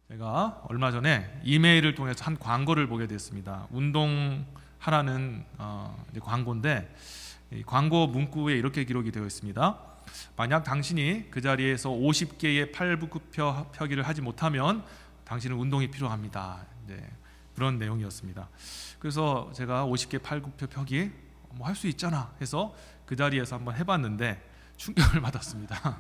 제가 얼마 전에 이메일을 통해서 한 광고를 보게 됐습니다. 운동하라는 이제 광고인데, 이 광고 문구에 이렇게 기록이 되어 있습니다. 만약 당신이 그 자리에서 50개의 팔굽혀펴기를 하지 못하면 당신은 운동이 필요합니다. 네, 그런 내용이었습니다. 그래서 제가 50개 팔굽혀펴기 뭐 할 수 있잖아 해서 그 자리에서 한번 해봤는데 충격을 받았습니다.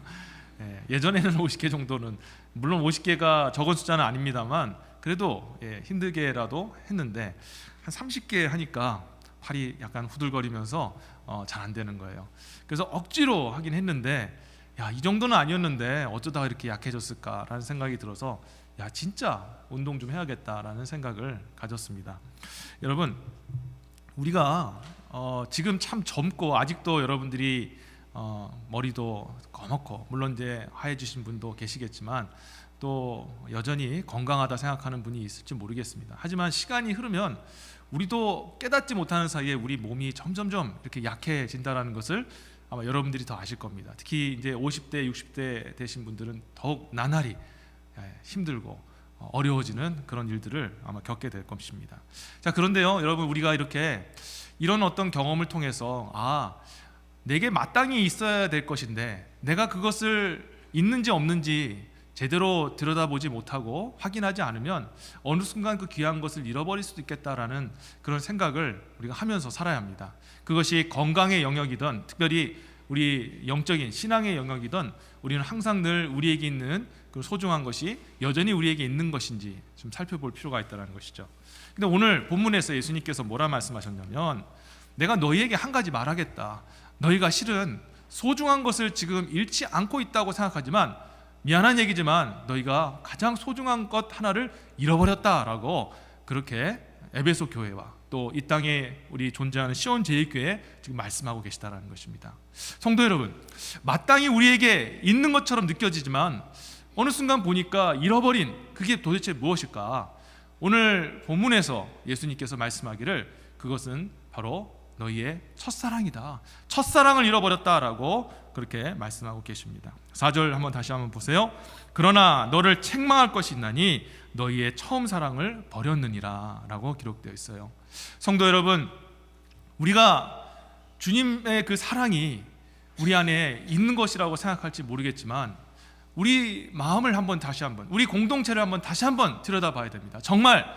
예전에는 50개 정도는, 물론 50개가 적은 숫자는 아닙니다만 그래도 힘들게라도 했는데 한 30개 하니까 팔이 약간 후들거리면서 잘 안 되는 거예요. 그래서 억지로 하긴 했는데, 야, 이 정도는 아니었는데 어쩌다가 이렇게 약해졌을까라는 생각이 들어서, 야, 진짜 운동 좀 해야겠다라는 생각을 가졌습니다. 여러분, 우리가 지금 참 젊고 아직도 여러분들이 머리도 검었고, 물론 이제 하얘지신 분도 계시겠지만 또 여전히 건강하다 생각하는 분이 있을지 모르겠습니다. 하지만 시간이 흐르면 우리도 깨닫지 못하는 사이에 우리 몸이 점점점 이렇게 약해진다는 것을 아마 여러분들이 더 아실 겁니다. 특히 이제 50대, 60대 되신 분들은 더욱 나날이 힘들고 어려워지는 그런 일들을 아마 겪게 될 것입니다. 자, 그런데요, 여러분, 우리가 이런 어떤 경험을 통해서 내게 마땅히 있어야 될 것인데 내가 그것을 있는지 없는지 제대로 들여다보지 못하고 확인하지 않으면 어느 순간 그 귀한 것을 잃어버릴 수도 있겠다라는 그런 생각을 우리가 하면서 살아야 합니다. 그것이 건강의 영역이든 특별히 우리 영적인 신앙의 영역이든 우리는 항상 늘 우리에게 있는 그 소중한 것이 여전히 우리에게 있는 것인지 좀 살펴볼 필요가 있다는 것이죠. 근데 오늘 본문에서 예수님께서 뭐라 말씀하셨냐면, 내가 너희에게 한 가지 말하겠다. 너희가 실은 소중한 것을 지금 잃지 않고 있다고 생각하지만 미안한 얘기지만 너희가 가장 소중한 것 하나를 잃어버렸다라고 그렇게 에베소 교회와 또 이 땅에 우리 존재하는 시온 제일교회에 지금 말씀하고 계시다라는 것입니다. 성도 여러분, 마땅히 우리에게 있는 것처럼 느껴지지만 어느 순간 보니까 잃어버린 그게 도대체 무엇일까? 오늘 본문에서 예수님께서 말씀하기를 그것은 바로 너희의 첫사랑이다. 첫사랑을 잃어버렸다라고 그렇게 말씀하고 계십니다. 4절 한번 다시 한번 보세요. 그러나 너를 책망할 것이 있나니 너희의 처음 사랑을 버렸느니라 라고 기록되어 있어요. 성도 여러분, 우리가 주님의 그 사랑이 우리 안에 있는 것이라고 생각할지 모르겠지만 우리 마음을 다시 한번, 우리 공동체를 다시 한번 들여다봐야 됩니다. 정말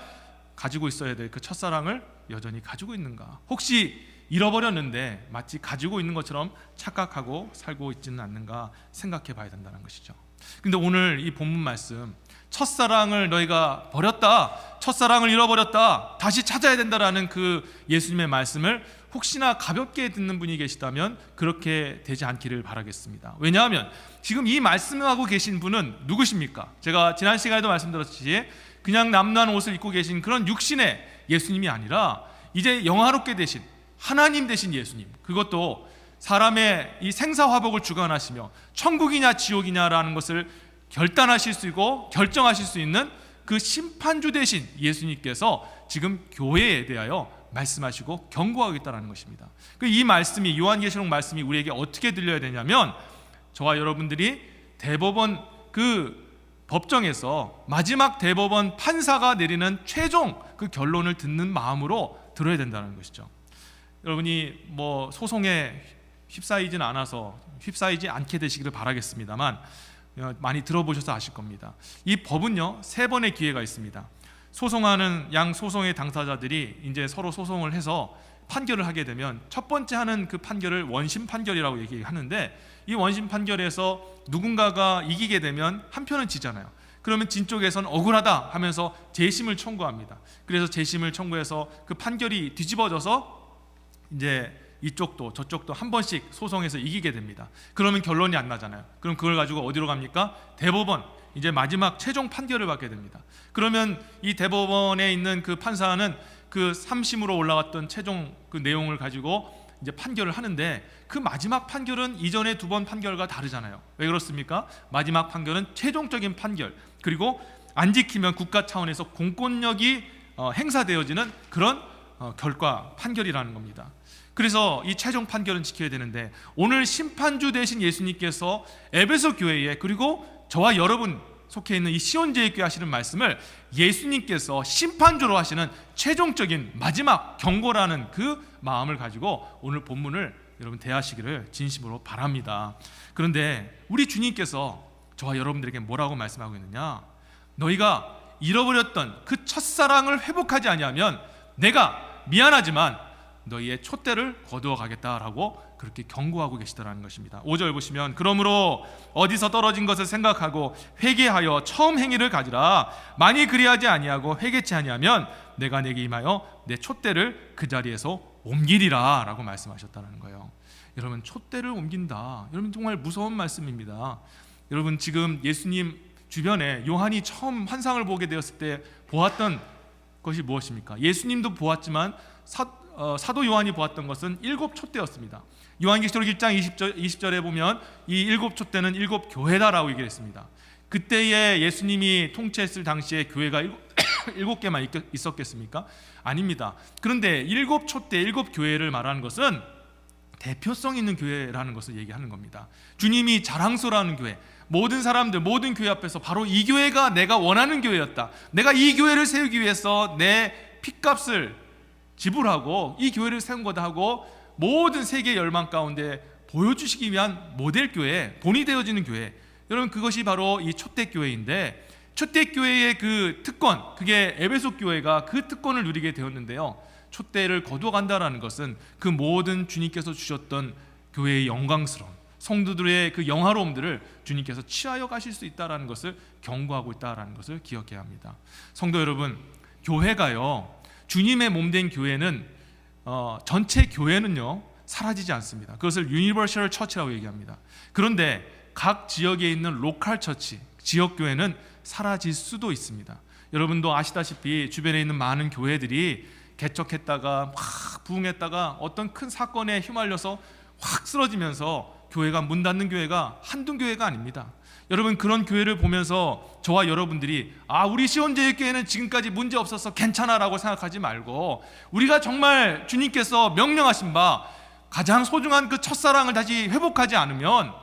가지고 있어야 될 그 첫사랑을 여전히 가지고 있는가? 혹시 잃어버렸는데 마치 가지고 있는 것처럼 착각하고 살고 있지는 않는가 생각해 봐야 된다는 것이죠. 근데 오늘 이 본문 말씀, 첫사랑을 너희가 버렸다, 첫사랑을 잃어버렸다, 다시 찾아야 된다라는 그 예수님의 말씀을 혹시나 가볍게 듣는 분이 계시다면 그렇게 되지 않기를 바라겠습니다. 왜냐하면 지금 이 말씀을 하고 계신 분은 누구십니까? 제가 지난 시간에도 말씀드렸듯이 그냥 남루한 옷을 입고 계신 그런 육신의 예수님이 아니라 이제 영화롭게 되신 하나님 되신 예수님, 그것도 사람의 이 생사화복을 주관하시며 천국이냐 지옥이냐라는 것을 결단하실 수 있고 결정하실 수 있는 그 심판주 되신 예수님께서 지금 교회에 대하여 말씀하시고 경고하고 있다는 것입니다. 이 말씀이, 요한계시록 말씀이 우리에게 어떻게 들려야 되냐면, 저와 여러분들이 대법원 그 법정에서 마지막 대법원 판사가 내리는 최종 그 결론을 듣는 마음으로 들어야 된다는 것이죠. 여러분이 뭐 소송에 휩싸이지 않게 되시기를 바라겠습니다만 많이 들어보셔서 아실 겁니다. 이 법은요, 3번의 기회가 있습니다. 소송하는 양 소송의 당사자들이 이제 서로 소송을 해서 판결을 하게 되면 첫 번째 하는 그 판결을 원심 판결이라고 얘기하는데, 이 원심 판결에서 누군가가 이기게 되면 한 표는 지잖아요. 그러면 진 쪽에서는 억울하다 하면서 재심을 청구합니다. 그래서 재심을 청구해서 그 판결이 뒤집어져서 이제 이쪽도 저쪽도 한 번씩 소송해서 이기게 됩니다. 그러면 결론이 안 나잖아요. 그럼 그걸 가지고 어디로 갑니까? 대법원, 이제 마지막 최종 판결을 받게 됩니다. 그러면 이 대법원에 있는 그 판사는 그 3심으로 올라갔던 최종 그 내용을 가지고 이제 판결을 하는데, 그 마지막 판결은 이전의 2번 판결과 다르잖아요. 왜 그렇습니까? 마지막 판결은 최종적인 판결, 그리고 안 지키면 국가 차원에서 공권력이 행사되어지는 그런 결과, 판결이라는 겁니다. 그래서 이 최종 판결은 지켜야 되는데, 오늘 심판주 되신 예수님께서 에베소 교회에, 그리고 저와 여러분 속해 있는 이 시온제일교회 하시는 말씀을 예수님께서 심판주로 하시는 최종적인 마지막 경고라는 그 마음을 가지고 오늘 본문을 여러분 대하시기를 진심으로 바랍니다. 그런데 우리 주님께서 저와 여러분들에게 뭐라고 말씀하고 있느냐? 너희가 잃어버렸던 그 첫사랑을 회복하지 아니하면 내가 미안하지만 너희의 촛대를 거두어 가겠다라고 그렇게 경고하고 계시더라는 것입니다. 5절 보시면 그러므로 어디서 떨어진 것을 생각하고 회개하여 처음 행위를 가지라. 만일 그리하지 아니하고 회개치 아니하면 내가 내게 임하여 내 촛대를 그 자리에서 옮기리라 라고 말씀하셨다는 거예요. 여러분, 촛대를 옮긴다. 여러분, 정말 무서운 말씀입니다. 여러분, 지금 예수님 주변에 요한이 처음 환상을 보게 되었을 때 보았던 것이 무엇입니까? 예수님도 보았지만 사도 요한이 보았던 것은 7 촛대였습니다. 요한계시록 1장 20절에 보면 이 7 촛대는 7 교회다라고 얘기했습니다. 그때에 예수님이 통치했을 당시에 교회가 7개만 있었겠습니까? 아닙니다. 그런데 7 촛대 7 교회를 말하는 것은 대표성 있는 교회라는 것을 얘기하는 겁니다. 주님이 자랑스러워하는 교회, 모든 사람들, 모든 교회 앞에서 바로 이 교회가 내가 원하는 교회였다. 내가 이 교회를 세우기 위해서 내 핏값을 지불하고 이 교회를 세운 거다 하고 모든 세계 열망 가운데 보여주시기 위한 모델 교회, 본이 되어지는 교회. 여러분, 그것이 바로 이 초대교회인데, 초대교회의 그 특권, 그게 에베소 교회가 그 특권을 누리게 되었는데요, 촛대를 거두어간다라는 것은 그 모든 주님께서 주셨던 교회의 영광스러움, 성도들의 그 영화로움들을 주님께서 취하여 가실 수 있다라는 것을 경고하고 있다라는 것을 기억해야 합니다. 성도 여러분, 교회가요, 주님의 몸된 교회는 전체 교회는요 사라지지 않습니다. 그것을 유니버셜 처치라고 얘기합니다. 그런데 각 지역에 있는 로컬 처치, 지역 교회는 사라질 수도 있습니다. 여러분도 아시다시피 주변에 있는 많은 교회들이 개척했다가 확 부흥했다가 어떤 큰 사건에 휘말려서 확 쓰러지면서 교회가 문 닫는 교회가 한두 교회가 아닙니다. 여러분, 그런 교회를 보면서 저와 여러분들이 우리 시온제일교회는 지금까지 문제 없어서 괜찮아라고 생각하지 말고, 우리가 정말 주님께서 명령하신 바 가장 소중한 그 첫사랑을 다시 회복하지 않으면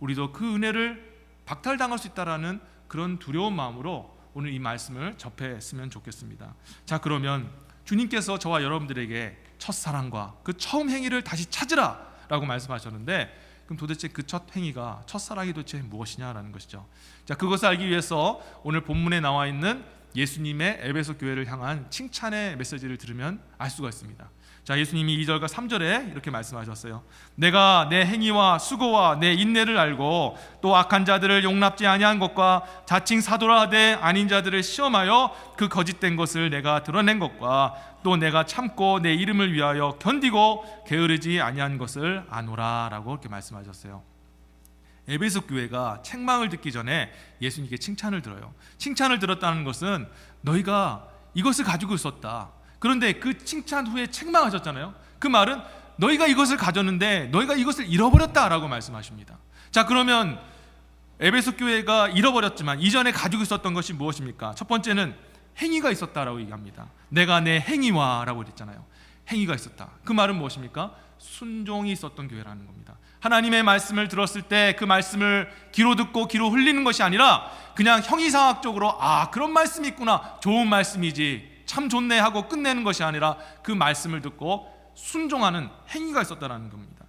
우리도 그 은혜를 박탈당할 수 있다라는 그런 두려운 마음으로 오늘 이 말씀을 접했으면 좋겠습니다. 자, 그러면 주님께서 저와 여러분들에게 첫사랑과 그 처음 행위를 다시 찾으라 라고 말씀하셨는데, 그럼 도대체 그 첫 행위가, 첫사랑이 도대체 무엇이냐라는 것이죠. 자, 그것을 알기 위해서 오늘 본문에 나와 있는 예수님의 에베소 교회를 향한 칭찬의 메시지를 들으면 알 수가 있습니다. 자, 예수님이 2절과 3절에 이렇게 말씀하셨어요. 내가 내 행위와 수고와 내 인내를 알고 또 악한 자들을 용납지 아니한 것과 자칭 사도라 하되 아닌 자들을 시험하여 그 거짓된 것을 내가 드러낸 것과 또 내가 참고 내 이름을 위하여 견디고 게으르지 아니한 것을 아노라 라고 이렇게 말씀하셨어요. 에베소 교회가 책망을 듣기 전에 예수님께 칭찬을 들어요. 칭찬을 들었다는 것은 너희가 이것을 가지고 있었다. 그런데 그 칭찬 후에 책망하셨잖아요. 그 말은 너희가 이것을 가졌는데 너희가 이것을 잃어버렸다라고 말씀하십니다. 자, 그러면 에베소 교회가 잃어버렸지만 이전에 가지고 있었던 것이 무엇입니까? 첫 번째는 행위가 있었다라고 얘기합니다. 내가 내 행위와 라고 그랬잖아요. 행위가 있었다. 그 말은 무엇입니까? 순종이 있었던 교회라는 겁니다. 하나님의 말씀을 들었을 때 그 말씀을 귀로 듣고 귀로 흘리는 것이 아니라 그냥 형이상학적으로 그런 말씀이 있구나, 좋은 말씀이지, 참 좋네 하고 끝내는 것이 아니라 그 말씀을 듣고 순종하는 행위가 있었다는 겁니다.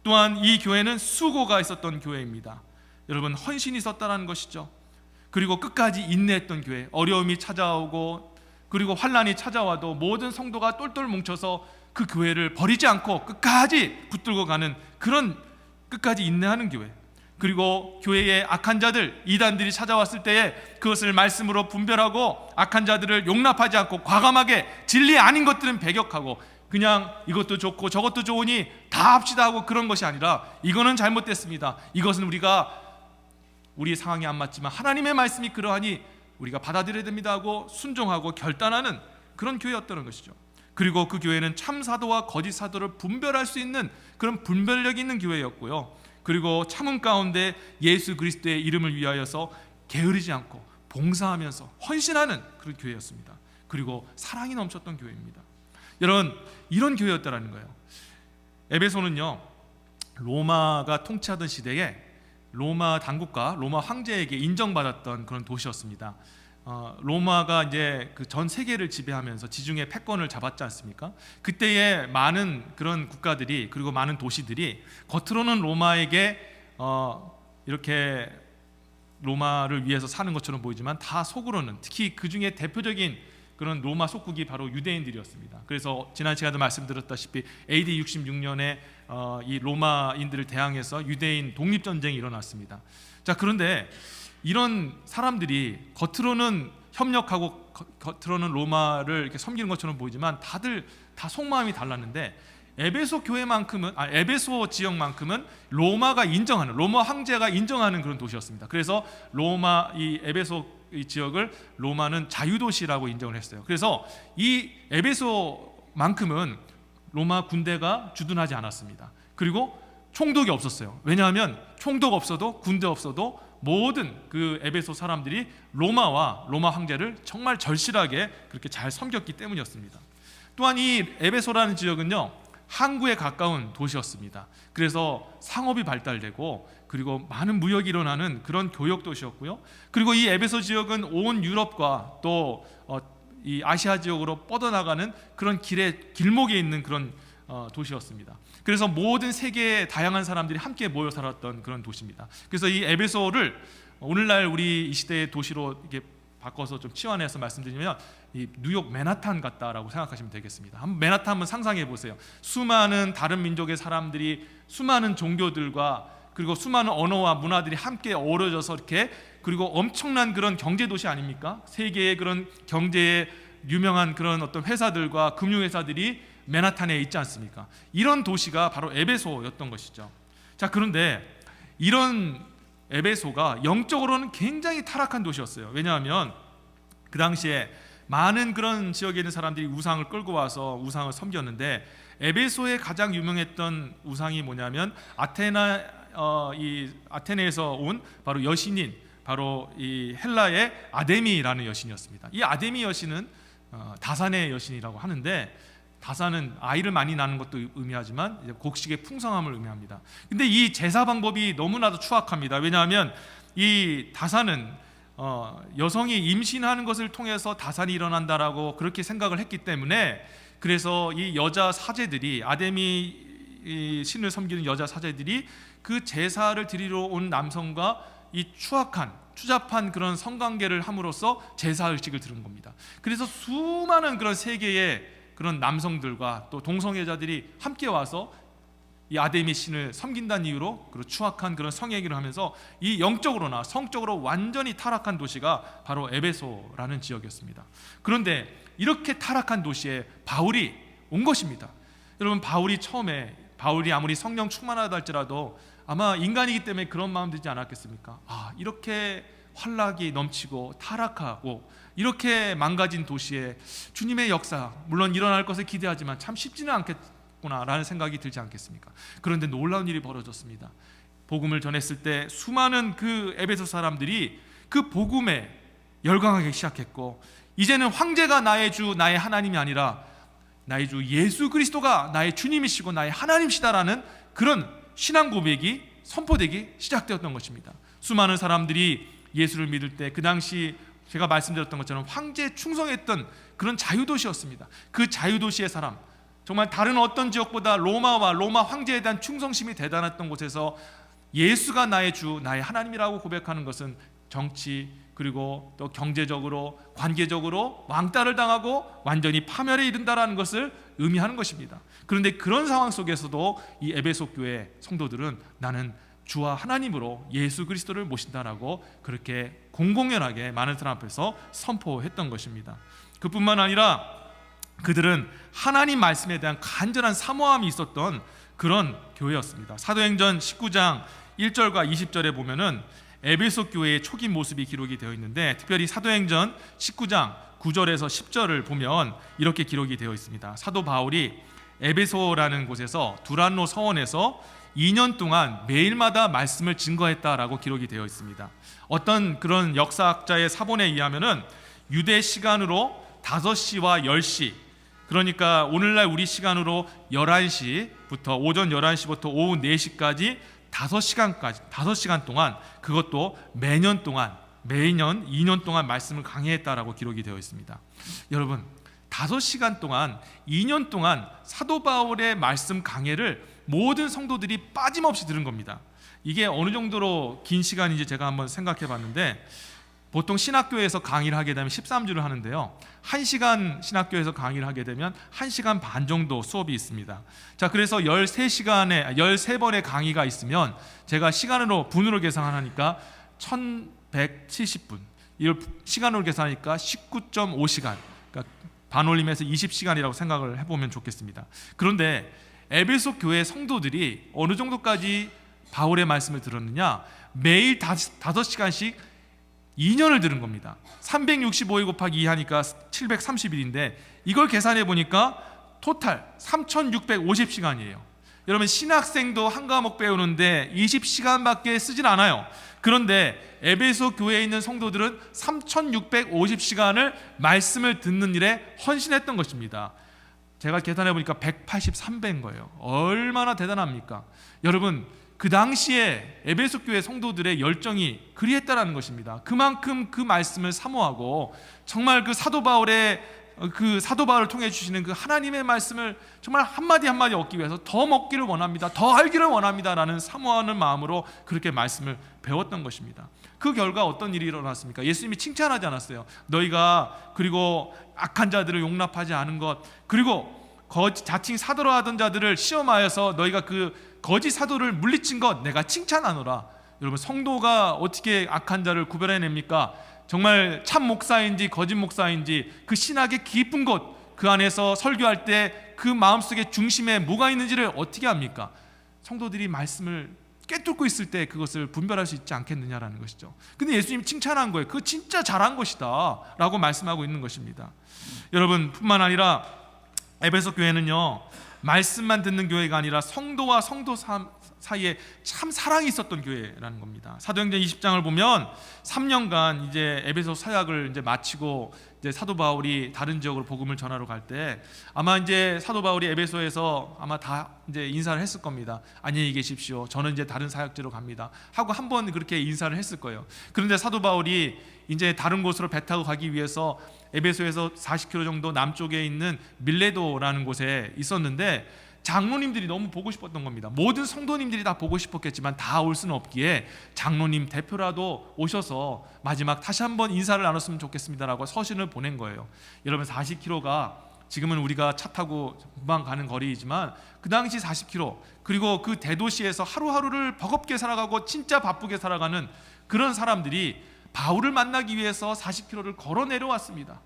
또한 이 교회는 수고가 있었던 교회입니다. 여러분, 헌신이 있었다는 것이죠. 그리고 끝까지 인내했던 교회, 어려움이 찾아오고 그리고 환난이 찾아와도 모든 성도가 똘똘 뭉쳐서 그 교회를 버리지 않고 끝까지 붙들고 가는 그런 끝까지 인내하는 교회. 그리고 교회에 악한 자들, 이단들이 찾아왔을 때에 그것을 말씀으로 분별하고 악한 자들을 용납하지 않고 과감하게 진리 아닌 것들은 배격하고 그냥 이것도 좋고 저것도 좋으니 다 합시다 하고 그런 것이 아니라 이거는 잘못됐습니다, 이것은 우리 상황이 안 맞지만 하나님의 말씀이 그러하니 우리가 받아들여야 됩니다 하고 순종하고 결단하는 그런 교회였다는 것이죠. 그리고 그 교회는 참 사도와 거짓 사도를 분별할 수 있는 그런 분별력 있는 교회였고요. 그리고 참음 가운데 예수 그리스도의 이름을 위하여서 게으르지 않고 봉사하면서 헌신하는 그런 교회였습니다. 그리고 사랑이 넘쳤던 교회입니다. 여러분, 이런 교회였다라는 거예요. 에베소는요, 로마가 통치하던 시대에 로마 당국과 로마 황제에게 인정받았던 그런 도시였습니다. 로마가 이제 그 전 세계를 지배하면서 지중해 패권을 잡았지 않습니까? 그때의 많은 그런 국가들이, 그리고 많은 도시들이 겉으로는 로마에게 이렇게 로마를 위해서 사는 것처럼 보이지만 다 속으로는, 특히 그 중에 대표적인 그런 로마 속국이 바로 유대인들이었습니다. 그래서 지난 시간에도 말씀드렸다시피 AD 66년에 이 로마인들을 대항해서 유대인 독립전쟁이 일어났습니다. 자, 그런데 이런 사람들이 겉으로는 협력하고 겉으로는 로마를 이렇게 섬기는 것처럼 보이지만 다들 다 속마음이 달랐는데, 에베소 교회만큼은, 에베소 지역만큼은 로마가 인정하는, 로마 황제가 인정하는 그런 도시였습니다. 그래서 이 에베소 이 지역을 로마는 자유도시라고 인정을 했어요. 그래서 이 에베소만큼은 로마 군대가 주둔하지 않았습니다. 그리고 총독이 없었어요. 왜냐하면 총독 없어도, 군대 없어도 모든 그 에베소 사람들이 로마와 로마 황제를 정말 절실하게 그렇게 잘 섬겼기 때문이었습니다. 또한 이 에베소라는 지역은요, 항구에 가까운 도시였습니다. 그래서 상업이 발달되고, 그리고 많은 무역이 일어나는 그런 교역 도시였고요. 그리고 이 에베소 지역은 온 유럽과 또 이 아시아 지역으로 뻗어나가는 그런 길목에 있는 그런 도시였습니다. 그래서 모든 세계의 다양한 사람들이 함께 모여 살았던 그런 도시입니다. 그래서 이 에베소를 오늘날 우리 이 시대의 도시로 이렇게 바꿔서 좀 치환해서 말씀드리면 이 뉴욕 맨하탄 같다라고 생각하시면 되겠습니다. 맨하탄 한번 상상해 보세요. 수많은 다른 민족의 사람들이, 수많은 종교들과 그리고 수많은 언어와 문화들이 함께 어우러져서 이렇게, 그리고 엄청난 그런 경제 도시 아닙니까? 세계의 그런 경제에 유명한 그런 어떤 회사들과 금융회사들이 맨하탄에 있지 않습니까? 이런 도시가 바로 에베소였던 것이죠. 자, 그런데 이런 에베소가 영적으로는 굉장히 타락한 도시였어요. 왜냐하면 그 당시에 많은 그런 지역에 있는 사람들이 우상을 끌고 와서 우상을 섬겼는데, 에베소에 가장 유명했던 우상이 뭐냐면 아테네에서 온 바로 여신인, 바로 이 헬라의 아데미라는 여신이었습니다. 이 아데미 여신은 다산의 여신이라고 하는데, 다산은 아이를 많이 낳는 것도 의미하지만 이제 곡식의 풍성함을 의미합니다. 근데 이 제사 방법이 너무나도 추악합니다. 왜냐하면 이 다산은 여성이 임신하는 것을 통해서 다산이 일어난다라고 그렇게 생각을 했기 때문에, 그래서 이 여자 사제들이, 아데미 신을 섬기는 여자 사제들이 그 제사를 드리러 온 남성과 이 추잡한 그런 성관계를 함으로써 제사 의식을 들은 겁니다. 그래서 수많은 그런 세계의 그런 남성들과 또 동성애자들이 함께 와서 이 아데미 신을 섬긴다는 이유로 그런 추악한 그런 성행위를 하면서 이 영적으로나 성적으로 완전히 타락한 도시가 바로 에베소라는 지역이었습니다. 그런데 이렇게 타락한 도시에 바울이 온 것입니다. 여러분, 바울이 아무리 성령 충만하다 할지라도 아마 인간이기 때문에 그런 마음 들지 않았겠습니까? 이렇게 환락이 넘치고 타락하고 이렇게 망가진 도시에 주님의 역사, 물론 일어날 것을 기대하지만 참 쉽지는 않겠구나라는 생각이 들지 않겠습니까? 그런데 놀라운 일이 벌어졌습니다. 복음을 전했을 때 수많은 그 에베소 사람들이 그 복음에 열광하기 시작했고, 이제는 황제가 나의 주, 나의 하나님이 아니라 나의 주 예수 그리스도가 나의 주님이시고 나의 하나님이시다라는 그런 신앙 고백이 선포되기 시작되었던 것입니다. 수많은 사람들이 예수를 믿을 때, 그 당시 제가 말씀드렸던 것처럼 황제에 충성했던 그런 자유도시였습니다. 그 자유도시의 사람, 정말 다른 어떤 지역보다 로마와 로마 황제에 대한 충성심이 대단했던 곳에서 예수가 나의 주, 나의 하나님이라고 고백하는 것은 정치, 그리고 또 경제적으로, 관계적으로 왕따를 당하고 완전히 파멸에 이른다라는 것을 의미하는 것입니다. 그런데 그런 상황 속에서도 이 에베소 교회 성도들은 나는 주와 하나님으로 예수 그리스도를 모신다라고 그렇게 공공연하게 많은 사람 앞에서 선포했던 것입니다. 그뿐만 아니라 그들은 하나님 말씀에 대한 간절한 사모함이 있었던 그런 교회였습니다. 사도행전 19장 1절과 20절에 보면은 에베소 교회의 초기 모습이 기록이 되어 있는데, 특별히 사도행전 19장 9절에서 10절을 보면 이렇게 기록이 되어 있습니다. 사도 바울이 에베소라는 곳에서 두란노 서원에서 2년 동안 매일마다 말씀을 증거했다라고 기록이 되어 있습니다. 어떤 그런 역사학자의 사본에 의하면은 유대 시간으로 5시와 10시, 그러니까 오늘날 우리 시간으로 11시부터 오전 11시부터 오후 4시까지 5시간 동안, 그것도 매년 2년 동안 말씀을 강해했다라고 기록이 되어 있습니다. 여러분, 5시간 동안 2년 동안 사도 바울의 말씀 강해를 모든 성도들이 빠짐없이 들은 겁니다. 이게 어느 정도로 긴 시간인지 제가 한번 생각해 봤는데, 보통 신학교에서 강의를 하게 되면 13주를 하는데요, 1시간 신학교에서 강의를 하게 되면 1시간 반 정도 수업이 있습니다. 자, 그래서 13번의 강의가 있으면 제가 분으로 계산하니까 1170분, 이걸 시간으로 계산하니까 19.5시간, 그러니까 반올림해서 20시간이라고 생각을 해보면 좋겠습니다. 그런데 에베소 교회 성도들이 어느 정도까지 바울의 말씀을 들었느냐? 매일 5시간씩 2년을 들은 겁니다. 365일 곱하기 2 하니까 730일인데 이걸 계산해 보니까 토탈 3650시간이에요. 여러분, 신학생도 한 과목 배우는데 20시간밖에 쓰진 않아요. 그런데 에베소 교회에 있는 성도들은 3650시간을 말씀을 듣는 일에 헌신했던 것입니다. 제가 계산해 보니까 183배인 거예요. 얼마나 대단합니까? 여러분, 그 당시에 에베소 교회 성도들의 열정이 그리했다라는 것입니다. 그만큼 그 말씀을 사모하고, 정말 그 사도 바울을 통해 주시는 그 하나님의 말씀을 정말 한마디 한마디 얻기 위해서 더 먹기를 원합니다, 더 알기를 원합니다라는 사모하는 마음으로 그렇게 말씀을 배웠던 것입니다. 그 결과 어떤 일이 일어났습니까? 예수님이 칭찬하지 않았어요. 너희가 그리고 악한 자들을 용납하지 않은 것, 그리고 자칭 사도로 하던 자들을 시험하여서 너희가 그 거짓 사도를 물리친 것 내가 칭찬하노라. 여러분, 성도가 어떻게 악한 자를 구별해냅니까? 정말 참 목사인지 거짓 목사인지 그 신학의 깊은 곳, 그 안에서 설교할 때 그 마음속에 중심에 뭐가 있는지를 어떻게 합니까? 성도들이 말씀을 꿰뚫고 있을 때 그것을 분별할 수 있지 않겠느냐라는 것이죠. 근데 예수님 칭찬한 거예요. 그거 진짜 잘한 것이다 라고 말씀하고 있는 것입니다. 여러분, 뿐만 아니라 에베소 교회는요, 말씀만 듣는 교회가 아니라 성도와 성도 사이에 참 사랑이 있었던 교회라는 겁니다. 사도행전 20장을 보면 3년간 이제 에베소 사역을 이제 마치고 이제 사도 바울이 다른 지역으로 복음을 전하러 갈 때 아마 이제 사도 바울이 에베소에서 아마 다 이제 인사를 했을 겁니다. 안녕히 계십시오, 저는 이제 다른 사역지로 갑니다 하고 한번 그렇게 인사를 했을 거예요. 그런데 사도 바울이 이제 다른 곳으로 배 타고 가기 위해서 에베소에서 40km 정도 남쪽에 있는 밀레도라는 곳에 있었는데, 장로님들이 너무 보고 싶었던 겁니다. 모든 성도님들이 다 보고 싶었겠지만 다 올 수는 없기에 장로님 대표라도 오셔서 마지막 다시 한번 인사를 나눴으면 좋겠습니다라고 서신을 보낸 거예요. 여러분, 40km가 지금은 우리가 차 타고 금방 가는 거리이지만 그 당시 40km, 그리고 그 대도시에서 하루하루를 버겁게 살아가고 진짜 바쁘게 살아가는 그런 사람들이 바울을 만나기 위해서 40km를 걸어 내려왔습니다.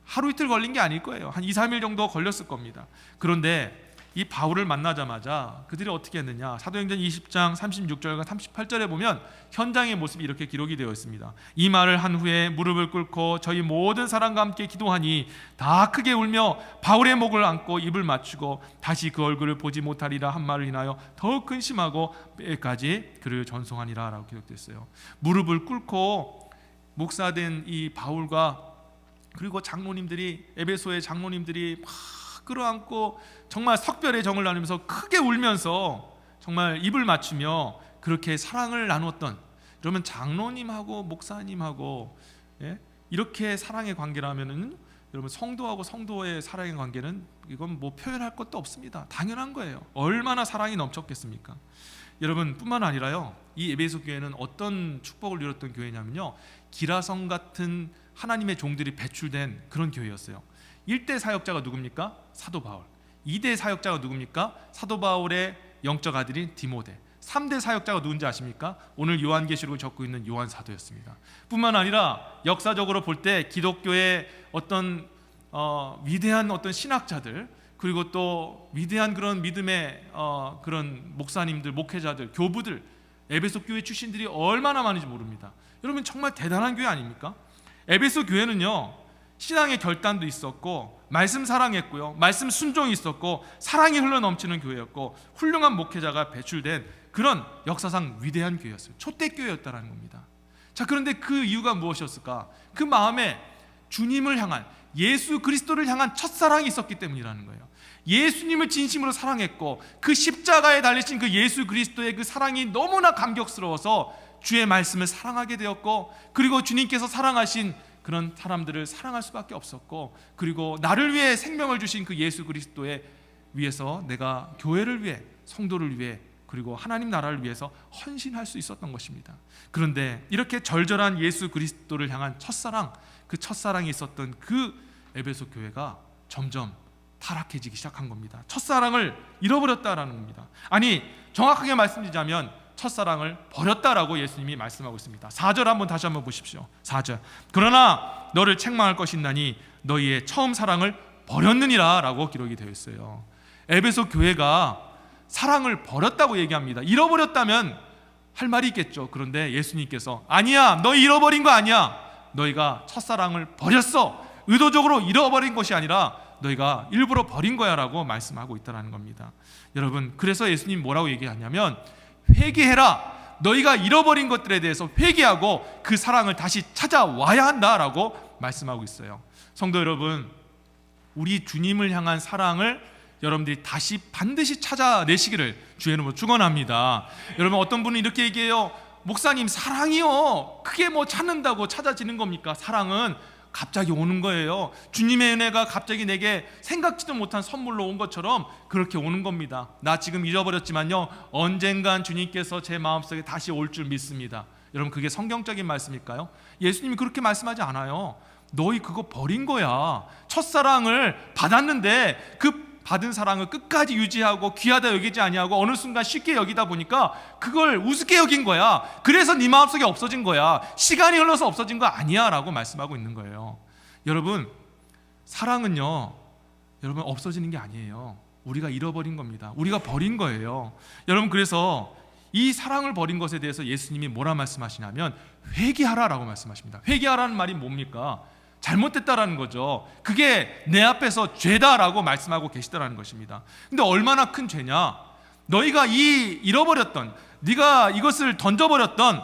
하루 이틀 걸린 게 아닐 거예요. 한 2, 3일 정도 걸렸을 겁니다. 그런데 이 바울을 만나자마자 그들이 어떻게 했느냐? 사도행전 20장 36절과 38절에 보면 현장의 모습이 이렇게 기록이 되어 있습니다. 이 말을 한 후에 무릎을 꿇고 저희 모든 사람과 함께 기도하니 다 크게 울며 바울의 목을 안고 입을 맞추고 다시 그 얼굴을 보지 못하리라 한 말을 인하여 더욱 근심하고 매일까지 그를 전송하니라 라고 기록됐어요. 무릎을 꿇고 목사된 이 바울과 그리고 장로님들이, 에베소의 장로님들이 막 끌어안고 정말 석별의 정을 나누면서 크게 울면서 정말 입을 맞추며 그렇게 사랑을 나누었던, 그러면 장로님하고 목사님하고 이렇게 사랑의 관계라면은 여러분, 성도하고 성도의 사랑의 관계는 이건 뭐 표현할 것도 없습니다. 당연한 거예요. 얼마나 사랑이 넘쳤겠습니까? 여러분, 뿐만 아니라요, 이 에베소 교회는 어떤 축복을 누렸던 교회냐면요, 기라성 같은 하나님의 종들이 배출된 그런 교회였어요. 1대 사역자가 누굽니까? 사도 바울. 2대 사역자가 누굽니까? 사도 바울의 영적 아들인 디모데. 3대 사역자가 누군지 아십니까? 오늘 요한계시록을 적고 있는 요한 사도였습니다. 뿐만 아니라 역사적으로 볼 때 기독교의 어떤 위대한 어떤 신학자들, 그리고 또 위대한 그런 믿음의 그런 목사님들, 목회자들, 교부들, 에베소 교회 출신들이 얼마나 많은지 모릅니다. 여러분, 정말 대단한 교회 아닙니까? 에베소 교회는요, 신앙의 결단도 있었고 말씀 사랑했고요, 말씀 순종이 있었고 사랑이 흘러넘치는 교회였고 훌륭한 목회자가 배출된 그런 역사상 위대한 교회였어요. 초대교회였다는 겁니다. 자, 그런데 그 이유가 무엇이었을까? 그 마음에 주님을 향한 예수 그리스도를 향한 첫사랑이 있었기 때문이라는 거예요. 예수님을 진심으로 사랑했고 그 십자가에 달리신 그 예수 그리스도의 그 사랑이 너무나 감격스러워서 주의 말씀을 사랑하게 되었고, 그리고 주님께서 사랑하신 그런 사람들을 사랑할 수밖에 없었고, 그리고 나를 위해 생명을 주신 그 예수 그리스도에 위해서 내가 교회를 위해, 성도를 위해, 그리고 하나님 나라를 위해서 헌신할 수 있었던 것입니다. 그런데 이렇게 절절한 예수 그리스도를 향한 첫사랑, 그 첫사랑이 있었던 그 에베소 교회가 점점 타락해지기 시작한 겁니다. 첫사랑을 잃어버렸다라는 겁니다. 아니, 정확하게 말씀드리자면 첫사랑을 버렸다라고 예수님이 말씀하고 있습니다. 4절 한번 다시 한번 보십시오. 4절. 그러나 너를 책망할 것이 있나니 너희의 처음 사랑을 버렸느니라 라고 기록이 되어 있어요. 에베소 교회가 사랑을 버렸다고 얘기합니다. 잃어버렸다면 할 말이 있겠죠. 그런데 예수님께서 아니야, 너희 잃어버린 거 아니야. 너희가 첫사랑을 버렸어. 의도적으로 잃어버린 것이 아니라 너희가 일부러 버린 거야 라고 말씀하고 있다는 겁니다. 여러분, 그래서 예수님 뭐라고 얘기하냐면 회개해라. 너희가 잃어버린 것들에 대해서 회개하고 그 사랑을 다시 찾아와야 한다라고 말씀하고 있어요. 성도 여러분, 우리 주님을 향한 사랑을 여러분들이 다시 반드시 찾아내시기를 주의 이름으로 축원합니다. 여러분, 어떤 분은 이렇게 얘기해요. 목사님, 사랑이요, 그게 뭐 찾는다고 찾아지는 겁니까? 사랑은 갑자기 오는 거예요. 주님의 은혜가 갑자기 내게 생각지도 못한 선물로 온 것처럼 그렇게 오는 겁니다. 나 지금 잃어버렸지만요, 언젠간 주님께서 제 마음속에 다시 올 줄 믿습니다. 여러분, 그게 성경적인 말씀일까요? 예수님이 그렇게 말씀하지 않아요. 너희 그거 버린 거야. 첫사랑을 받았는데 그 받은 사랑을 끝까지 유지하고 귀하다 여기지 아니하고 어느 순간 쉽게 여기다 보니까 그걸 우습게 여긴 거야. 그래서 네 마음속에 없어진 거야. 시간이 흘러서 없어진 거 아니야 라고 말씀하고 있는 거예요. 여러분, 사랑은요, 여러분, 없어지는 게 아니에요. 우리가 잃어버린 겁니다. 우리가 버린 거예요. 여러분, 그래서 이 사랑을 버린 것에 대해서 예수님이 뭐라 말씀하시냐면 회개하라라고 말씀하십니다. 회개하라는 말이 뭡니까? 잘못됐다라는 거죠. 그게 내 앞에서 죄다라고 말씀하고 계시다라는 것입니다. 근데 얼마나 큰 죄냐? 너희가 잃어버렸던, 네가 이것을 던져버렸던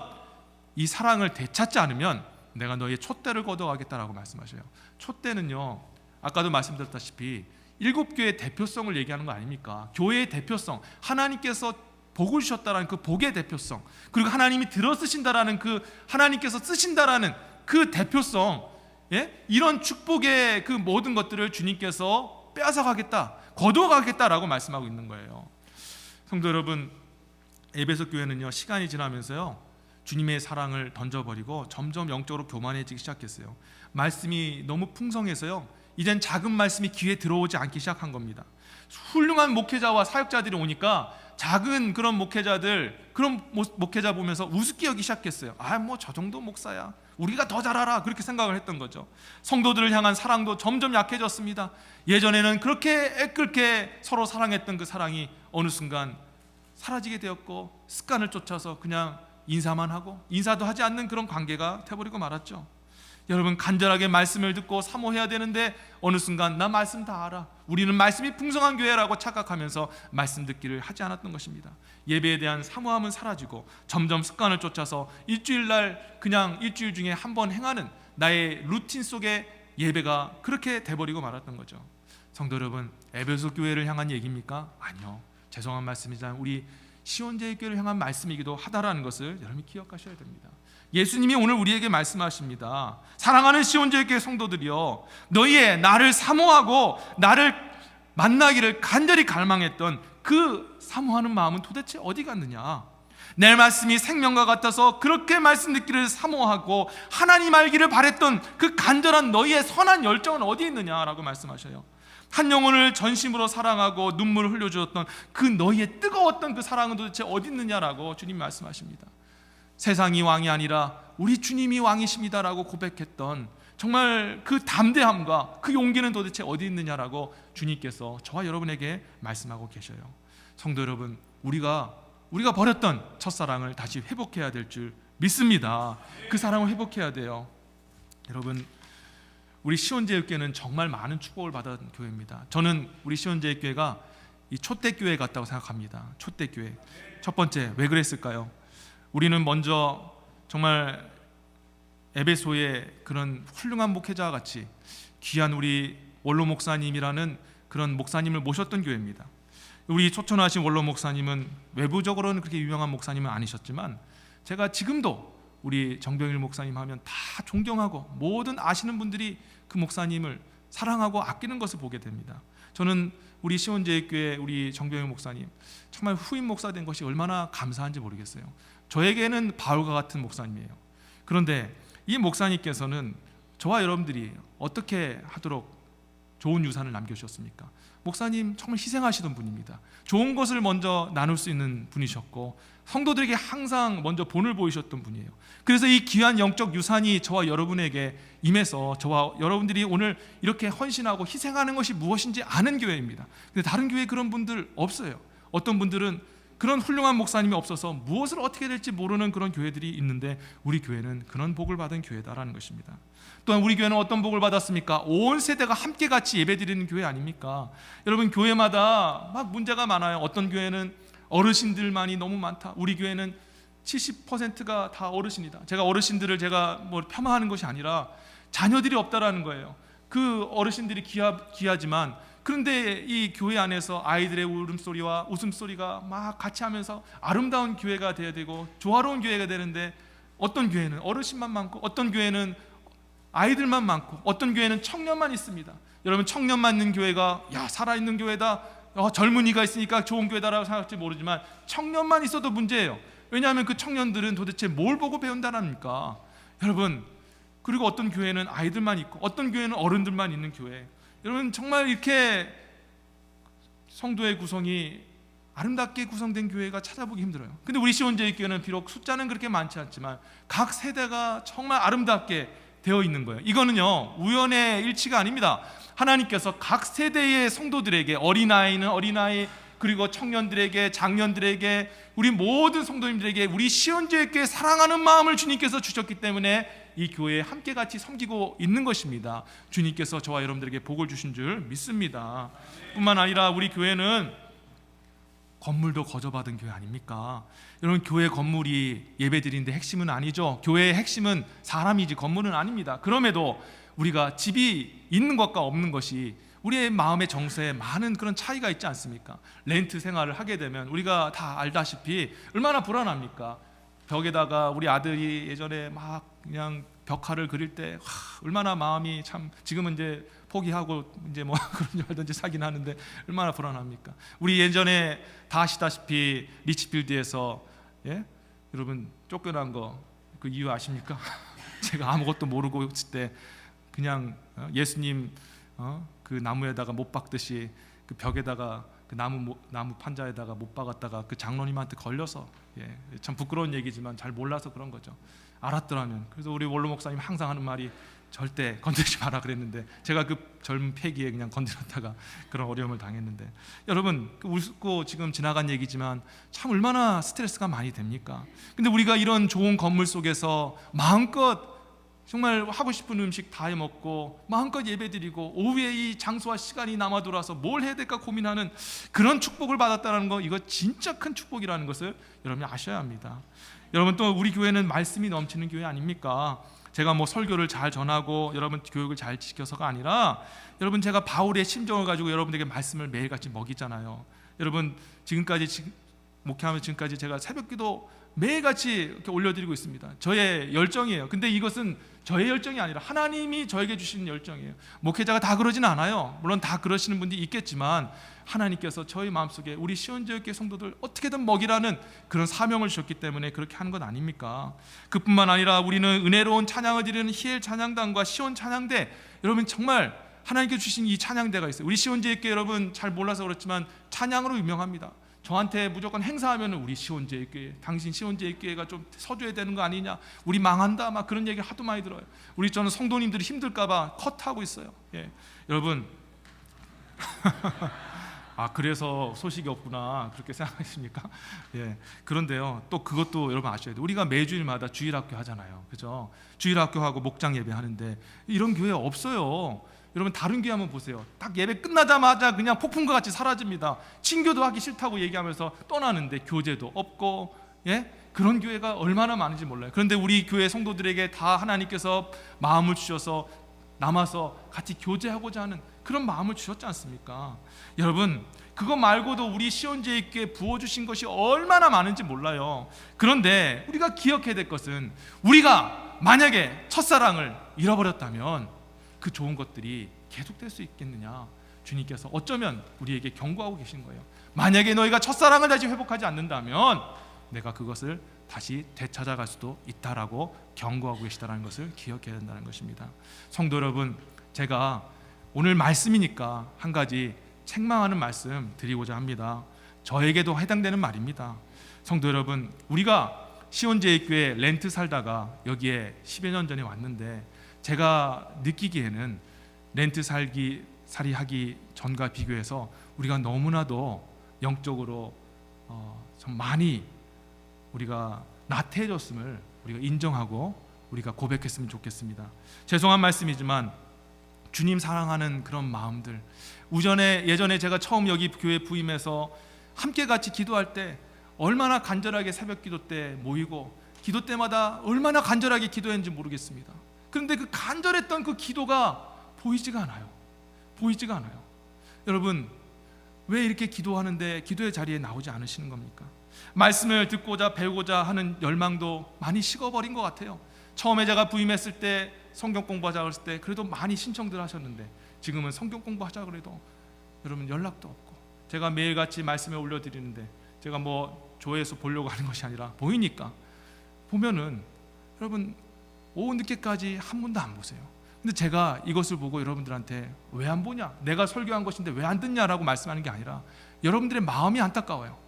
이 사랑을 되찾지 않으면 내가 너희의 촛대를 걷어가겠다라고 말씀하셔요. 촛대는요, 아까도 말씀드렸다시피 7교회의 대표성을 얘기하는 거 아닙니까? 교회의 대표성, 하나님께서 복을 주셨다라는 그 복의 대표성, 그리고 하나님이 들어쓰신다라는 그 하나님께서 쓰신다라는 그 대표성, 예? 이런 축복의 그 모든 것들을 주님께서 빼앗아가겠다, 거두어가겠다라고 말씀하고 있는 거예요. 성도 여러분, 에베소 교회는요, 시간이 지나면서요, 주님의 사랑을 던져버리고 점점 영적으로 교만해지기 시작했어요. 말씀이 너무 풍성해서요, 이젠 작은 말씀이 귀에 들어오지 않기 시작한 겁니다. 훌륭한 목회자와 사역자들이 오니까 작은 그런 목회자들, 그런 목회자 보면서 우습게 여기기 시작했어요. 아, 뭐 저 정도 목사야, 우리가 더 잘 알아, 그렇게 생각을 했던 거죠. 성도들을 향한 사랑도 점점 약해졌습니다. 예전에는 그렇게 애끓게 서로 사랑했던 그 사랑이 어느 순간 사라지게 되었고, 습관을 쫓아서 그냥 인사만 하고 인사도 하지 않는 그런 관계가 돼버리고 말았죠. 여러분, 간절하게 말씀을 듣고 사모해야 되는데 어느 순간 나 말씀 다 알아, 우리는 말씀이 풍성한 교회라고 착각하면서 말씀 듣기를 하지 않았던 것입니다. 예배에 대한 사모함은 사라지고 점점 습관을 쫓아서 일주일날 그냥 일주일 중에 한 번 행하는 나의 루틴 속에 예배가 그렇게 돼버리고 말았던 거죠. 성도 여러분, 에베소 교회를 향한 얘기입니까? 아니요, 죄송한 말씀이지만 우리 시온제일교회를 향한 말씀이기도 하다라는 것을 여러분이 기억하셔야 됩니다. 예수님이 오늘 우리에게 말씀하십니다. 사랑하는 시온제일교회 성도들이여, 너희의 나를 사모하고 나를 만나기를 간절히 갈망했던 그 사모하는 마음은 도대체 어디 갔느냐? 내 말씀이 생명과 같아서 그렇게 말씀 듣기를 사모하고 하나님 알기를 바랬던 그 간절한 너희의 선한 열정은 어디 있느냐라고 말씀하셔요. 한 영혼을 전심으로 사랑하고 눈물을 흘려주었던 그 너희의 뜨거웠던 그 사랑은 도대체 어디 있느냐라고 주님 말씀하십니다. 세상이 왕이 아니라 우리 주님이 왕이십니다라고 고백했던 정말 그 담대함과 그 용기는 도대체 어디 있느냐라고 주님께서 저와 여러분에게 말씀하고 계셔요. 성도 여러분, 우리가 버렸던 첫사랑을 다시 회복해야 될 줄 믿습니다. 그 사랑을 회복해야 돼요. 여러분, 우리 시온제일교회는 정말 많은 축복을 받은 교회입니다. 저는 우리 시온제일교회가 이 촛대교회 같다고 생각합니다. 촛대교회. 첫 번째, 왜 그랬을까요? 우리는 먼저 정말 에베소의 그런 훌륭한 목회자와 같이 귀한 우리 원로 목사님이라는 그런 목사님을 모셨던 교회입니다. 우리 초청하신 원로 목사님은 외부적으로는 그렇게 유명한 목사님은 아니셨지만 제가 지금도 우리 정병일 목사님 하면 다 존경하고 모든 아시는 분들이 그 목사님을 사랑하고 아끼는 것을 보게 됩니다. 저는 우리 시온제일교회 우리 정병일 목사님 정말 후임 목사 된 것이 얼마나 감사한지 모르겠어요. 저에게는 바울과 같은 목사님이에요. 그런데 이 목사님께서는 저와 여러분들이 어떻게 하도록 좋은 유산을 남겨주셨습니까? 목사님 정말 희생하시던 분입니다. 좋은 것을 먼저 나눌 수 있는 분이셨고 성도들에게 항상 먼저 본을 보이셨던 분이에요. 그래서 이 귀한 영적 유산이 저와 여러분에게 임해서 저와 여러분들이 오늘 이렇게 헌신하고 희생하는 것이 무엇인지 아는 교회입니다. 근데 다른 교회에 그런 분들 없어요. 어떤 분들은 그런 훌륭한 목사님이 없어서 무엇을 어떻게 될지 모르는 그런 교회들이 있는데 우리 교회는 그런 복을 받은 교회다라는 것입니다. 또한 우리 교회는 어떤 복을 받았습니까? 온 세대가 함께 같이 예배드리는 교회 아닙니까? 여러분, 교회마다 막 문제가 많아요. 어떤 교회는 어르신들만이 너무 많다. 우리 교회는 70%가 다 어르신이다. 제가 어르신들을 뭐 폄하하는 것이 아니라 자녀들이 없다라는 거예요. 그 어르신들이 귀하지만 그런데 이 교회 안에서 아이들의 울음소리와 웃음소리가 막 같이 하면서 아름다운 교회가 되어야 되고 조화로운 교회가 되는데 어떤 교회는 어르신만 많고 어떤 교회는 아이들만 많고 어떤 교회는 청년만 있습니다. 여러분, 청년만 있는 교회가 살아있는 교회다, 젊은이가 있으니까 좋은 교회다라고 생각할지 모르지만 청년만 있어도 문제예요. 왜냐하면 그 청년들은 도대체 뭘 보고 배운다랍니까? 여러분, 그리고 어떤 교회는 아이들만 있고 어떤 교회는 어른들만 있는 교회. 여러분, 정말 이렇게 성도의 구성이 아름답게 구성된 교회가 찾아보기 힘들어요. 근데 우리 시온제일교회는 비록 숫자는 그렇게 많지 않지만 각 세대가 정말 아름답게 되어 있는 거예요. 이거는요 우연의 일치가 아닙니다. 하나님께서 각 세대의 성도들에게, 어린아이는 어린아이, 그리고 청년들에게, 장년들에게, 우리 모든 성도님들에게 우리 시온제일교회 사랑하는 마음을 주님께서 주셨기 때문에 이 교회에 함께 같이 섬기고 있는 것입니다. 주님께서 저와 여러분들에게 복을 주신 줄 믿습니다. 뿐만 아니라 우리 교회는 건물도 거저받은 교회 아닙니까? 여러분, 교회 건물이 예배드리는데 핵심은 아니죠. 교회의 핵심은 사람이지 건물은 아닙니다. 그럼에도 우리가 집이 있는 것과 없는 것이 우리의 마음의 정서에 많은 그런 차이가 있지 않습니까? 렌트 생활을 하게 되면 우리가 다 알다시피 얼마나 불안합니까? 벽에다가 우리 아들이 예전에 막 그냥 벽화를 그릴 때 얼마나 마음이 참, 지금은 이제 포기하고 이제 뭐 그런 말든지 사긴 하는데 얼마나 불안합니까? 우리 예전에 다 아시다시피 리치필드에서 여러분 쫓겨난 거 그 이유 아십니까? 제가 아무것도 모르고 있을 때 그냥 예수님 그 나무에다가 못 박듯이 그 벽에다가 그 나무 판자에다가 못 박았다가 그 장로님한테 걸려서 참 부끄러운 얘기지만 잘 몰라서 그런 거죠. 알았더라면. 그래서 우리 원로 목사님 항상 하는 말이 절대 건드리지 마라 그랬는데 제가 그 젊은 패기에 그냥 건드렸다가 그런 어려움을 당했는데, 여러분, 웃고 지금 지나간 얘기지만 참 얼마나 스트레스가 많이 됩니까? 근데 우리가 이런 좋은 건물 속에서 마음껏 정말 하고 싶은 음식 다 해먹고 마음껏 예배드리고 오후에 이 장소와 시간이 남아 돌아서 뭘 해야 될까 고민하는 그런 축복을 받았다는 거, 이거 진짜 큰 축복이라는 것을 여러분이 아셔야 합니다. 여러분, 또 우리 교회는 말씀이 넘치는 교회 아닙니까? 제가 뭐 설교를 잘 전하고 여러분 교육을 잘 지켜서가 아니라 여러분, 제가 바울의 심정을 가지고 여러분에게 말씀을 매일같이 먹이잖아요. 여러분, 지금까지 목회하면서 지금까지 제가 새벽기도 매일같이 이렇게 올려드리고 있습니다. 저의 열정이에요. 근데 이것은 저의 열정이 아니라 하나님이 저에게 주시는 열정이에요. 목회자가 다 그러진 않아요. 물론 다 그러시는 분들이 있겠지만 하나님께서 저희 마음속에 우리 시온제일교회 성도들 어떻게든 먹이라는 그런 사명을 주셨기 때문에 그렇게 하는 것 아닙니까? 그뿐만 아니라 우리는 은혜로운 찬양을 드리는 히엘 찬양단과 시온 찬양대, 여러분 정말 하나님께 주신 이 찬양대가 있어요. 우리 시온제일교회 여러분 잘 몰라서 그렇지만 찬양으로 유명합니다. 저한테 무조건 행사하면 우리 시온제일교회, 당신 시온제일교회가 좀 서줘야 되는 거 아니냐, 우리 망한다, 막 그런 얘기 하도 많이 들어요. 저는 성도님들이 힘들까봐 컷하고 있어요. 여러분 그래서 소식이 없구나 그렇게 생각하십니까? 그런데요, 또 그것도 여러분 아셔야 돼요. 우리가 매주일마다 주일학교 하잖아요, 그죠? 주일학교하고 목장 예배 하는데 이런 교회 없어요. 여러분, 다른 교회 한번 보세요. 딱 예배 끝나자마자 그냥 폭풍과 같이 사라집니다. 친교도 하기 싫다고 얘기하면서 떠나는데 교제도 없고, 그런 교회가 얼마나 많은지 몰라요. 그런데 우리 교회 성도들에게 다 하나님께서 마음을 주셔서 남아서 같이 교제하고자 하는 그런 마음을 주셨지 않습니까? 여러분, 그거 말고도 우리 시온제일교회에 부어주신 것이 얼마나 많은지 몰라요. 그런데 우리가 기억해야 될 것은, 우리가 만약에 첫사랑을 잃어버렸다면 그 좋은 것들이 계속될 수 있겠느냐? 주님께서 어쩌면 우리에게 경고하고 계신 거예요. 만약에 너희가 첫사랑을 다시 회복하지 않는다면 내가 그것을 다시 되찾아갈 수도 있다라고 경고하고 계시다는 것을 기억해야 된다는 것입니다. 성도 여러분, 제가 오늘 말씀이니까 한 가지 책망하는 말씀 드리고자 합니다. 저에게도 해당되는 말입니다. 성도 여러분, 우리가 시온제일교회 렌트 살다가 여기에 10여 년 전에 왔는데, 제가 느끼기에는 렌트 살이 하기 전과 비교해서 우리가 너무나도 영적으로 좀 많이 우리가 나태해졌음을 우리가 인정하고 우리가 고백했으면 좋겠습니다. 죄송한 말씀이지만 주님 사랑하는 그런 마음들, 예전에 제가 처음 여기 교회 부임해서 함께 같이 기도할 때 얼마나 간절하게 새벽 기도 때 모이고 기도 때마다 얼마나 간절하게 기도했는지 모르겠습니다. 그런데 그 간절했던 그 기도가 보이지가 않아요. 여러분, 왜 이렇게 기도하는데 기도의 자리에 나오지 않으시는 겁니까? 말씀을 듣고자 배우고자 하는 열망도 많이 식어버린 것 같아요. 처음에 제가 부임했을 때 성경 공부하자고 했을 때 그래도 많이 신청들 하셨는데, 지금은 성경 공부하자고 해도 여러분 연락도 없고, 제가 매일같이 말씀을 올려드리는데 제가 뭐 조회해서 보려고 하는 것이 아니라 보이니까 보면은 여러분 오후 늦게까지 한 분도 안 보세요. 근데 제가 이것을 보고 여러분들한테 왜 안 보냐, 내가 설교한 것인데 왜 안 듣냐라고 말씀하는 게 아니라 여러분들의 마음이 안타까워요.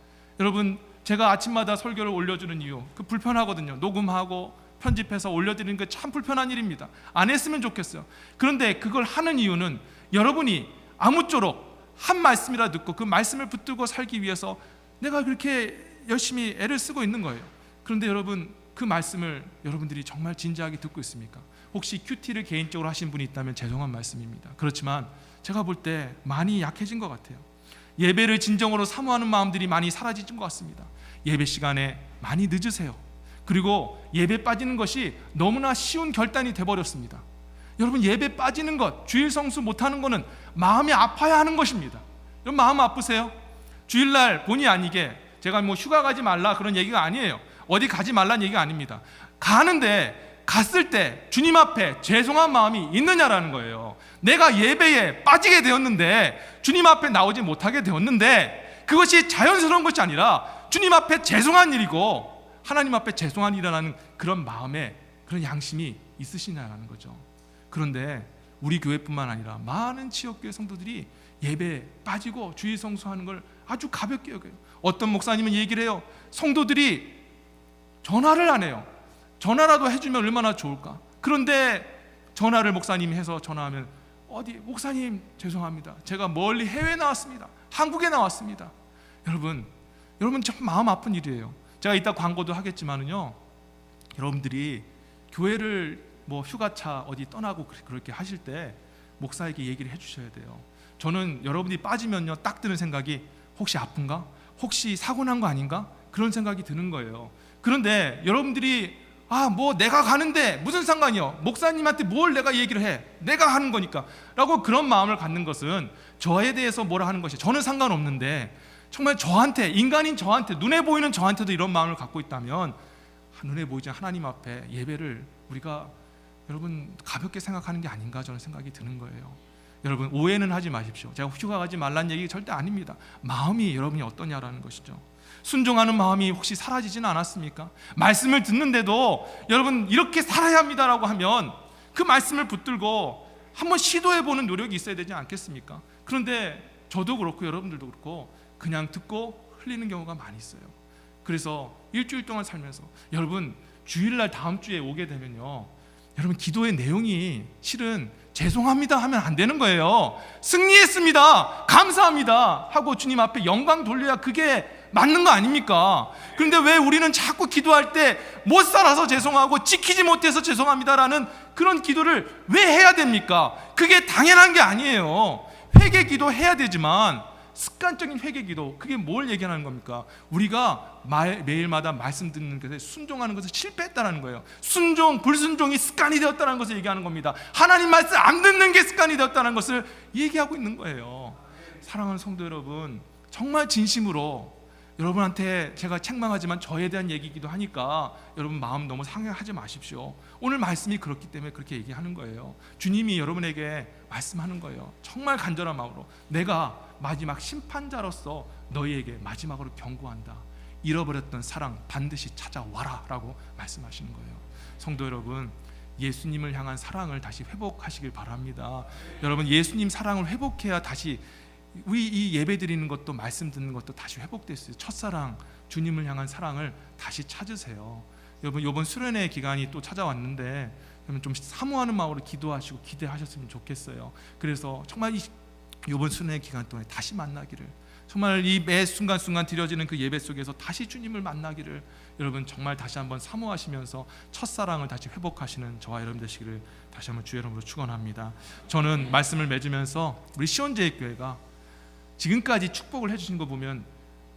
여러분, 제가 아침마다 설교를 올려주는 이유, 그 불편하거든요. 녹음하고 편집해서 올려드리는 게 참 불편한 일입니다. 안 했으면 좋겠어요. 그런데 그걸 하는 이유는 여러분이 아무쪼록 한 말씀이라 듣고 그 말씀을 붙들고 살기 위해서 내가 그렇게 열심히 애를 쓰고 있는 거예요. 그런데 여러분, 그 말씀을 여러분들이 정말 진지하게 듣고 있습니까? 혹시 큐티를 개인적으로 하신 분이 있다면 죄송한 말씀입니다. 그렇지만 제가 볼 때 많이 약해진 것 같아요. 예배를 진정으로 사모하는 마음들이 많이 사라진 것 같습니다. 예배 시간에 많이 늦으세요. 그리고 예배 빠지는 것이 너무나 쉬운 결단이 돼버렸습니다. 여러분, 예배 빠지는 것, 주일 성수 못하는 것은 마음이 아파야 하는 것입니다. 여러분, 마음 아프세요? 주일날 본의 아니게, 제가 뭐 휴가 가지 말라 그런 얘기가 아니에요. 어디 가지 말라는 얘기가 아닙니다. 갔을 때 주님 앞에 죄송한 마음이 있느냐라는 거예요. 내가 예배에 빠지게 되었는데, 주님 앞에 나오지 못하게 되었는데, 그것이 자연스러운 것이 아니라 주님 앞에 죄송한 일이고 하나님 앞에 죄송한 일이라는 그런 마음에 그런 양심이 있으시냐라는 거죠. 그런데 우리 교회뿐만 아니라 많은 지역교회 성도들이 예배에 빠지고 주일 성수하는 걸 아주 가볍게 여겨요. 어떤 목사님은 얘기를 해요. 성도들이 전화를 안 해요. 전화라도 해주면 얼마나 좋을까. 그런데 전화를 목사님이 해서 전화하면, 어디 목사님 죄송합니다, 제가 멀리 해외에 나왔습니다, 한국에 나왔습니다. 여러분 참 마음 아픈 일이에요. 제가 이따 광고도 하겠지만은요, 여러분들이 교회를 뭐 휴가차 어디 떠나고 그렇게 하실 때 목사에게 얘기를 해주셔야 돼요. 저는 여러분이 빠지면요 딱 드는 생각이, 혹시 아픈가? 혹시 사고 난 거 아닌가? 그런 생각이 드는 거예요. 그런데 여러분들이 뭐 내가 가는데 무슨 상관이요, 목사님한테 뭘 내가 얘기를 해, 내가 하는 거니까 라고 그런 마음을 갖는 것은 저에 대해서 뭐라 하는 것이, 저는 상관없는데 정말 저한테, 인간인 저한테, 눈에 보이는 저한테도 이런 마음을 갖고 있다면 눈에 보이지 않는 하나님 앞에 예배를 우리가 여러분 가볍게 생각하는 게 아닌가, 저는 생각이 드는 거예요. 여러분, 오해는 하지 마십시오. 제가 휴가 가지 말라는 얘기 절대 아닙니다. 마음이 여러분이 어떠냐라는 것이죠. 순종하는 마음이 혹시 사라지지는 않았습니까? 말씀을 듣는데도 여러분 이렇게 살아야 합니다라고 하면 그 말씀을 붙들고 한번 시도해보는 노력이 있어야 되지 않겠습니까? 그런데 저도 그렇고 여러분들도 그렇고 그냥 듣고 흘리는 경우가 많이 있어요. 그래서 일주일 동안 살면서, 여러분 주일날 다음 주에 오게 되면요, 여러분 기도의 내용이 실은 죄송합니다 하면 안 되는 거예요. 승리했습니다, 감사합니다 하고 주님 앞에 영광 돌려야 그게 맞는 거 아닙니까? 그런데 왜 우리는 자꾸 기도할 때 못 살아서 죄송하고 지키지 못해서 죄송합니다라는 그런 기도를 왜 해야 됩니까? 그게 당연한 게 아니에요. 회개 기도 해야 되지만 습관적인 회개기도, 그게 뭘 얘기하는 겁니까? 우리가 매일마다 말씀 듣는 것에 순종하는 것을 실패했다는 거예요. 순종, 불순종이 습관이 되었다는 것을 얘기하는 겁니다. 하나님 말씀 안 듣는 게 습관이 되었다는 것을 얘기하고 있는 거예요. 사랑하는 성도 여러분, 정말 진심으로 여러분한테 제가 책망하지만 저에 대한 얘기이기도 하니까 여러분 마음 너무 상해하지 마십시오. 오늘 말씀이 그렇기 때문에 그렇게 얘기하는 거예요. 주님이 여러분에게 말씀하는 거예요. 정말 간절한 마음으로, 내가 마지막 심판자로서 너희에게 마지막으로 경고한다. 잃어버렸던 사랑 반드시 찾아와라 라고 말씀하시는 거예요. 성도 여러분, 예수님을 향한 사랑을 다시 회복하시길 바랍니다. 여러분, 예수님 사랑을 회복해야 다시 우리 이 예배 드리는 것도 말씀 듣는 것도 다시 회복됐어요. 첫사랑, 주님을 향한 사랑을 다시 찾으세요. 여러분, 이번 수련회 기간이 또 찾아왔는데 여러분 좀 사모하는 마음으로 기도하시고 기대하셨으면 좋겠어요. 그래서 정말 이번 수련회 기간 동안에 다시 만나기를, 정말 이 매 순간순간 드려지는 그 예배 속에서 다시 주님을 만나기를 여러분 정말 다시 한번 사모하시면서 첫사랑을 다시 회복하시는 저와 여러분 되시기를 다시 한번 주의 이름으로 축원합니다. 저는 말씀을 맺으면서 우리 시온제일교회가 지금까지 축복을 해주신 거 보면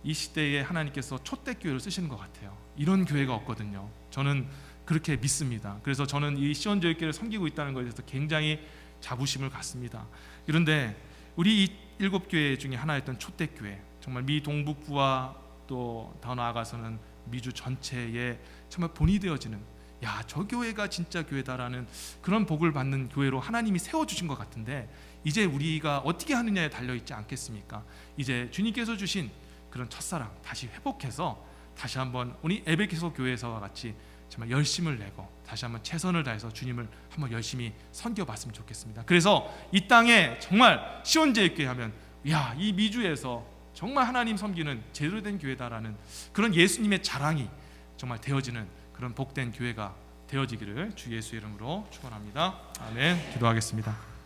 이 시대에 하나님께서 초대교회를 쓰시는 것 같아요. 이런 교회가 없거든요. 저는 그렇게 믿습니다. 그래서 저는 이 시온제일교회를 섬기고 있다는 것에 대해서 굉장히 자부심을 갖습니다. 그런데 우리 이 7교회 중에 하나였던 초대교회, 정말 미 동북부와 또 더 나아가서는 미주 전체에 정말 본이 되어지는, 야, 저 교회가 진짜 교회다라는 그런 복을 받는 교회로 하나님이 세워주신 것 같은데, 이제 우리가 어떻게 하느냐에 달려있지 않겠습니까? 이제 주님께서 주신 그런 첫사랑 다시 회복해서 다시 한번 우리 에베소서 교회에서와 같이 정말 열심을 내고 다시 한번 최선을 다해서 주님을 한번 열심히 섬겨봤으면 좋겠습니다. 그래서 이 땅에 정말 시온제일교회 하면, 야, 이 미주에서 정말 하나님 섬기는 제대로 된 교회다라는 그런 예수님의 자랑이 정말 되어지는 그런 복된 교회가 되어지기를 주 예수 이름으로 축원합니다. 아멘. 기도하겠습니다.